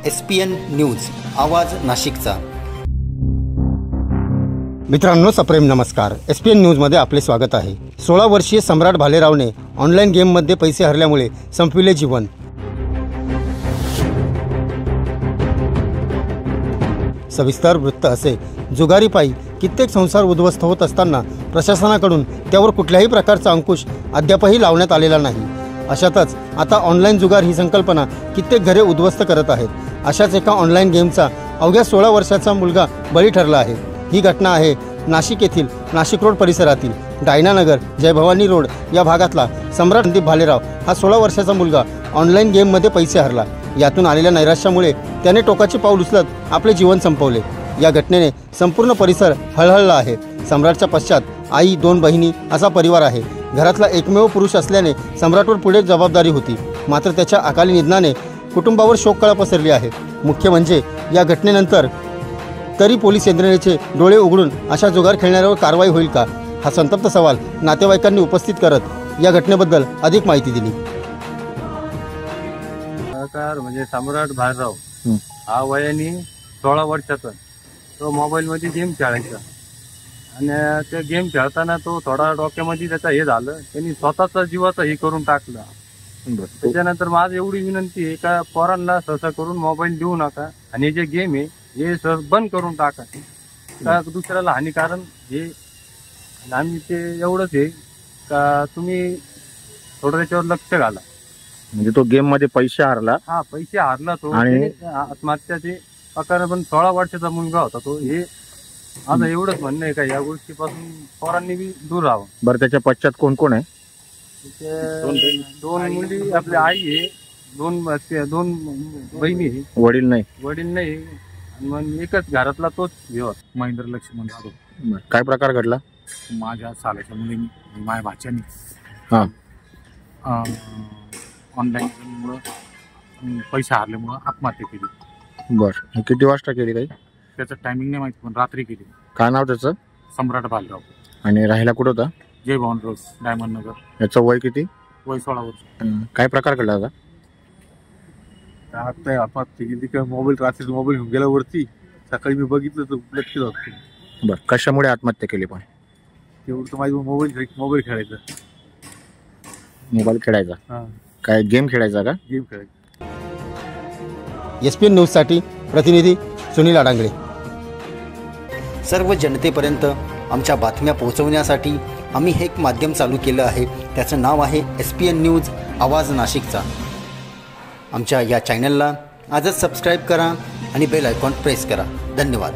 SPN news आवाज नाशिकचा। मित्रांनो, सप्रेम नमस्कार। SPN न्यूजमध्ये आपले स्वागत आहे। 16 वर्षीय सम्राट भालेरावने ऑनलाईन गेममध्ये पैसे हरल्यामुळे संपविले जीवन। सविस्तर वृत्त असे, जुगारीपायी कित्येक संसार उद्ध्वस्त होत असताना प्रशासनाकडून त्यावर कुठल्याही प्रकारचा अंकुश अद्यापही लावण्यात आलेला नाही। अशातच आता ऑनलाईन जुगार ही संकल्पना कित्येक घरे उद्ध्वस्त करत आहेत। अशाच एका ऑनलाईन गेमचा अवघ्या 16 वर्षाचा मुलगा बळी ठरला आहे। ही घटना आहे नाशिक येथील नाशिक रोड परिसरातील डायनानगर जयभवानी रोड या भागातला। सम्राट संदीप भालेराव हा 16 वर्षाचा मुलगा ऑनलाईन गेममध्ये पैसे हरला। यातून आलेल्या नैराश्यामुळे त्याने टोकाचे पाऊल उचलत आपले जीवन संपवले। या घटनेने संपूर्ण परिसर हळहळला आहे। सम्राटच्या पश्चात आई, 2 बहिणी असा परिवार आहे। घरातला एकमेव पुरुष असल्याने सम्राटवर पुढे जबाबदारी होती। मात्र त्याच्या अकाली निधनाने कुटुंबावर शोककळा पसरली आहे। मुख्य म्हणजे या घटनेनंतर तरी पोलीस यंत्रणेचे डोळे उघडून अशा जुगार खेळणाऱ्यावर कारवाई होईल का, हा संतप्त सवाल नातेवाईकांनी उपस्थित करत या घटनेबद्दल अधिक माहिती दिली। म्हणजे सम्राट भालेराव हा वयाने 16 वर्षाचा तो मोबाईलमध्ये गेम खेळायचा आणि ते गेम खेळताना तो थोडा डोक्यामध्ये त्याचा हे झालं, त्यांनी स्वतःचा जीवाचा हे करून टाकला। त्याच्यानंतर माझी एवढी विनंती आहे का पोरांना सहसा करून मोबाईल देऊ नका आणि जे गेम आहे हे सर बंद करून टाका, का दुसऱ्याला हानिकारक हे। आम्ही ते एवढंच आहे का तुम्ही थोडं त्याच्यावर लक्ष घाला। म्हणजे तो गेम मध्ये पैसे हारला, हा पैसे हारला तो आणि आत्महत्याचे प्रकार, पण 16 वर्षाचा मुलगा होता तो। हे आता एवढंच म्हणणं आहे का या गोष्टीपासून पोरांनी बी दूर राहावं। बरं, त्याच्या पश्चात कोण कोण आहे? 2 मुली, आपली आई आहे, 2 बहिणी आहे, वडील नाही आणि मग एकच घरातला तोच घेऊ। महेंद्र लक्ष्मण जाधव। काय प्रकार घडला? माझ्या सालाच्या मुलीनी, माझ्या भाच्यानी हा ऑनलाईन गेममुळं पैसे हारल्यामुळं आत्महत्या केली। बरं, किती वाजता केली? काही त्याचं टायमिंग नाही माहिती, पण रात्री केली। काय नाव त्याचं? सम्राट भालेराव। आणि राहायला कुठं होता? जयभवानी रोड, डायमंड नगर। याचं वय किती? वय 16 वर्ष। काय प्रकार घडला होता? आता आत्महत्या केली का मोबाईल, रात्री मोबाईल घेऊन गेला वरती, सकाळी मी बघितलं तर लक्ष होतं। बरं, कशामुळे आत्महत्या केली? पण तेवढं तर माझी मोबाईल खेळायचा। मोबाईल खेळायचा? काय गेम खेळायचा का? गेम खेळायचा। SPN न्यूजसाठी प्रतिनिधी सुनील आडांगळे। सर्व जनतेपर्यंत आमच्या बातम्या पोहोचवण्यासाठी आम्ही हे एक माध्यम चालू केलं आहे। त्याचं नाव आहे SPN न्यूज आवाज नाशिकचा। आमच्या या चॅनलला आजच सबस्क्राईब करा आणि बेल आयकॉन प्रेस करा। धन्यवाद।